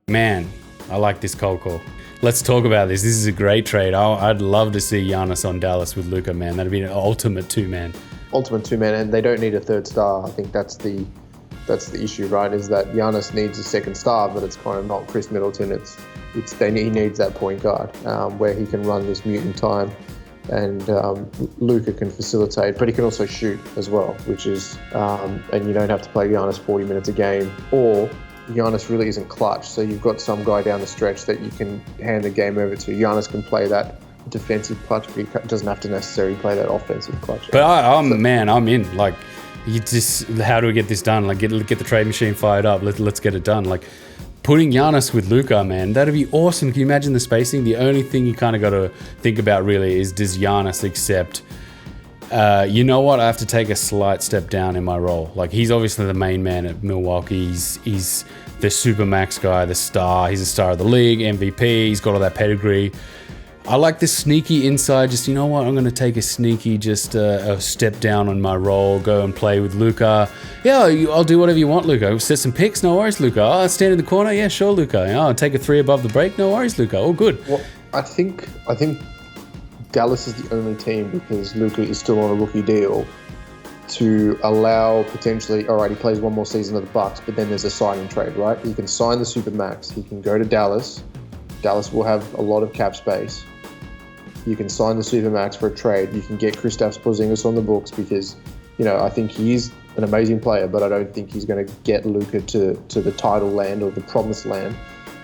Man, I like this cold call. Let's talk about this. This is a great trade. I'd love to see Giannis on Dallas with Luka, man. That'd be an ultimate two-man. Ultimate two-man, and they don't need a third star. I think that's the issue, right? Is that Giannis needs a second star, but it's kind of not Chris Middleton. He needs that point guard where he can run this mutant time, and Luka can facilitate, but he can also shoot as well, which is and you don't have to play Giannis 40 minutes a game, or Giannis really isn't clutch, so you've got some guy down the stretch that you can hand the game over to. Giannis can play that defensive clutch, but he doesn't have to necessarily play that offensive clutch. But I'm in. Like, how do we get this done? Like, get the trade machine fired up. Let's get it done. Like, putting Giannis with Luka, man, that'd be awesome. Can you imagine the spacing? The only thing you kind of got to think about really is, does Giannis accept? You know what? I have to take a slight step down in my role. Like, he's obviously the main man at Milwaukee. He's the supermax guy, the star. He's a star of the league, MVP. He's got all that pedigree. I like this sneaky inside. Just, you know what? I'm going to take a sneaky, a step down on my role. Go and play with Luka. Yeah, I'll do whatever you want, Luka. Set some picks. No worries, Luka. Oh, stand in the corner. Yeah, sure, Luka. I'll take a three above the break. No worries, Luka. All good. Well, I think Dallas is the only team, because Luka is still on a rookie deal, to allow potentially, all right, he plays one more season of the Bucks, but then there's a sign and trade, right? He can sign the Supermax. He can go to Dallas. Dallas will have a lot of cap space. You can sign the Supermax for a trade. You can get Kristaps Porzingis on the books, because, I think he is an amazing player, but I don't think he's going to get Luka to the title land or the promised land.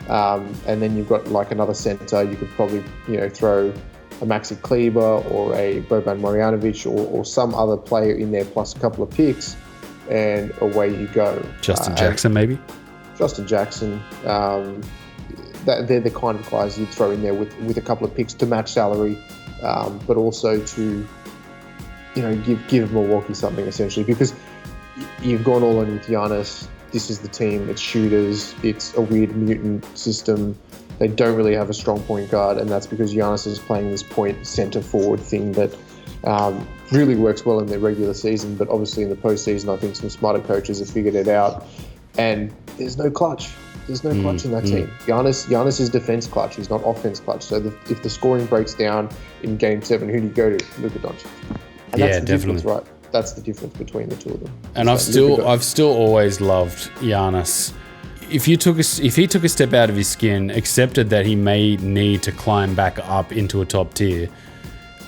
And then you've got like another center. You could probably, throw a Maxi Kleber or a Boban Marjanovic or some other player in there, plus a couple of picks, and away you go. Justin Jackson, maybe? Justin Jackson. They're the kind of guys you'd throw in there with a couple of picks to match salary, but also to, give Milwaukee something, essentially, because you've gone all in with Giannis. This is the team. It's shooters. It's a weird mutant system. They don't really have a strong point guard, and that's because Giannis is playing this point center forward thing that really works well in the regular season, but obviously in the postseason, I think some smarter coaches have figured it out. And there's no clutch. There's no clutch in that team. Giannis is defense clutch. He's not offense clutch. So if the scoring breaks down in Game 7, who do you go to? Luka Dončić. And that's the definitely. difference, right? That's the difference between the two of them. And I've still always loved Giannis. If he took a step out of his skin, accepted that he may need to climb back up into a top tier,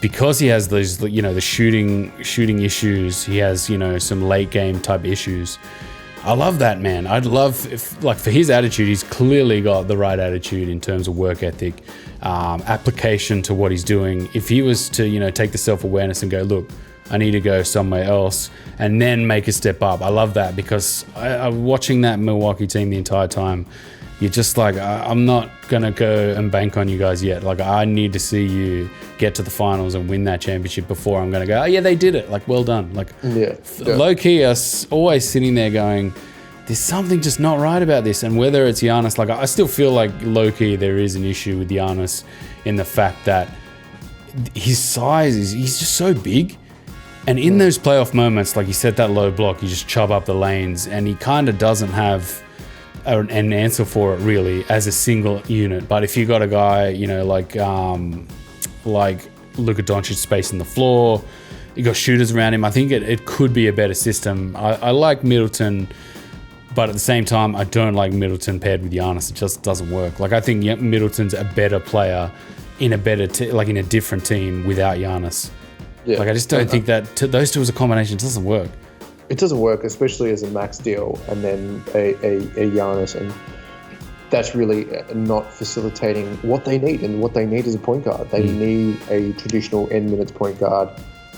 because he has those, the shooting issues, he has, some late game type issues. I love that, man. I'd love, for his attitude, he's clearly got the right attitude in terms of work ethic, application to what he's doing. If he was to, take the self-awareness and go, look, I need to go somewhere else, and then make a step up. I love that, because I'm watching that Milwaukee team the entire time. You're just like, I'm not going to go and bank on you guys yet. Like, I need to see you get to the finals and win that championship before I'm going to go, oh, yeah, they did it. Like, well done. Like, low-key, I was always sitting there going, there's something just not right about this. And whether it's Giannis, like, I still feel like low-key there is an issue with Giannis in the fact that his size he's just so big. And in those playoff moments, like, you set that low block, you just chop up the lanes, and he kind of doesn't have an answer for it really as a single unit. But if you got a guy, like Luka Dončić spacing the floor, you got shooters around him, I think it could be a better system. I like Middleton, but at the same time, I don't like Middleton paired with Giannis. It just doesn't work. Like, I think Middleton's a better player in a in a different team without Giannis. Yeah. Like, I just don't think that those two as a combination doesn't work. It doesn't work, especially as a max deal and then a Giannis, and that's really not facilitating what they need. And what they need is a point guard. They need a traditional end minutes point guard.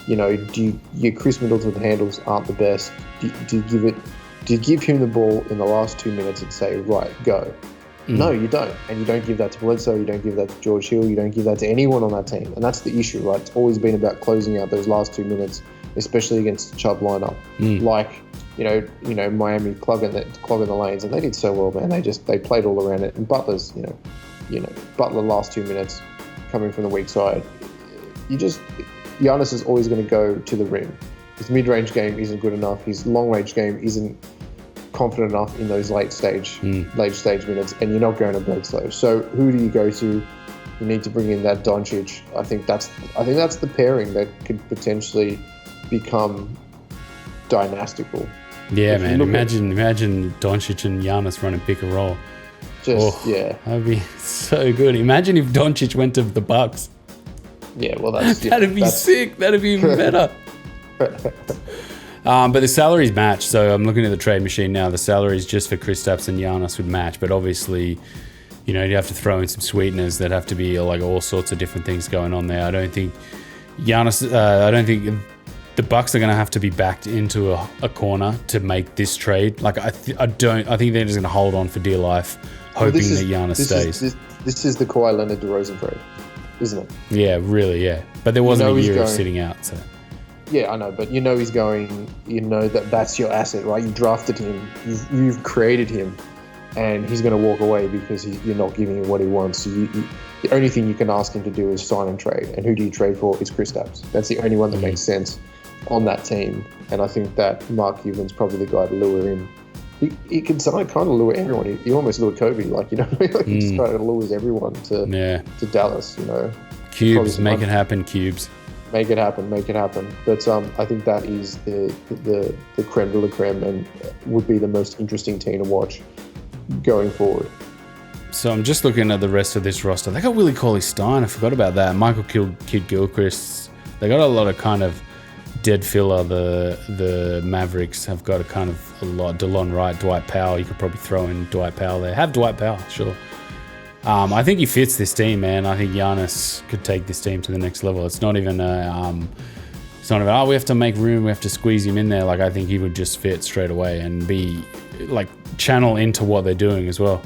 Your Chris Middleton handles aren't the best. Do you give him the ball in the last 2 minutes and say, right, go? No, you don't. And you don't give that to Bledsoe. You don't give that to George Hill. You don't give that to anyone on that team. And that's the issue, right? It's always been about closing out those last 2 minutes, especially against the Chubb lineup. Like, Miami clogging the lanes, and they did so well, man. They played all around it. And Butler's, Butler last 2 minutes coming from the weak side. Giannis is always going to go to the rim. His mid-range game isn't good enough. His long-range game isn't confident enough in those late stage minutes, and you're not going to Bledsoe. So who do you go to? You need to bring in that Dončić. I think that's the pairing that could potentially become dynastical. Yeah, man. Imagine Dončić and Giannis running pick and roll. That'd be so good. Imagine if Dončić went to the Bucks. Yeah, well, that'd be sick. That'd be even better. But the salaries match. So I'm looking at the trade machine now. The salaries just for Kristaps and Giannis would match, but obviously, you know, you have to throw in some sweeteners that have to be like all sorts of different things going on there. I don't think the Bucks are going to have to be backed into a corner to make this trade. Like I think they're just going to hold on for dear life, hoping that Giannis stays. This is the Kawhi Leonard DeRozan trade, isn't it? Yeah, really, yeah. But there wasn't a year of sitting out, so. Yeah, I know, but you know he's going. You know that's your asset, right? You drafted him, you've created him, and he's going to walk away because you're not giving him what he wants. So the only thing you can ask him to do is sign and trade. And who do you trade for? It's Kristaps. That's the only one that makes sense on that team. And I think that Mark Cuban's probably the guy to lure in. He can kind of lure everyone. He almost lured Kobe, like, you know, like he just kind of lures everyone to Dallas, you know. Cubes, make it happen, Cubes. Make it happen. But I think that is the creme de la creme and would be the most interesting team to watch going forward. So I'm just looking at the rest of this roster. They got Willie Cauley-Stein. I forgot about that. Michael Kidd-Gilchrist. They got a lot of kind of dead filler. The Mavericks have got a lot. DeLon Wright, Dwight Powell. You could probably throw in Dwight Powell there. Have Dwight Powell, sure. I think he fits this team, man. I think Giannis could take this team to the next level. It's not even we have to make room, we have to squeeze him in there. Like, I think he would just fit straight away and be like channel into what they're doing as well.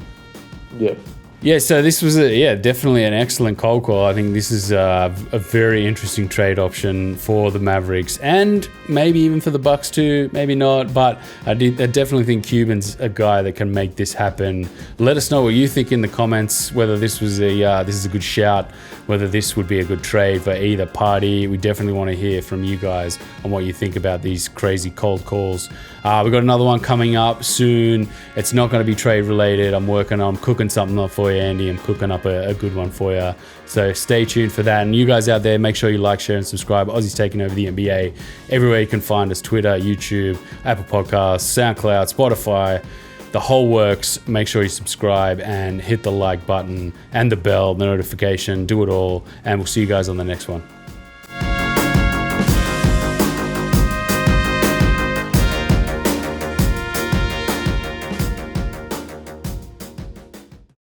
Yeah. Yeah, so this was definitely an excellent cold call. I think this is a very interesting trade option for the Mavericks and maybe even for the Bucks too. Maybe not, but I definitely think Cuban's a guy that can make this happen. Let us know what you think in the comments. Whether this was this is a good shout, whether this would be a good trade for either party. We definitely want to hear from you guys on what you think about these crazy cold calls. We've got another one coming up soon. It's not going to be trade related. I'm cooking something up for you, Andy. I'm cooking up a good one for you. So stay tuned for that. And you guys out there, make sure you like, share, and subscribe. Aussie's taking over the NBA. Everywhere you can find us: Twitter, YouTube, Apple Podcasts, SoundCloud, Spotify, the whole works. Make sure you subscribe and hit the like button and the bell, the notification. Do it all. And we'll see you guys on the next one.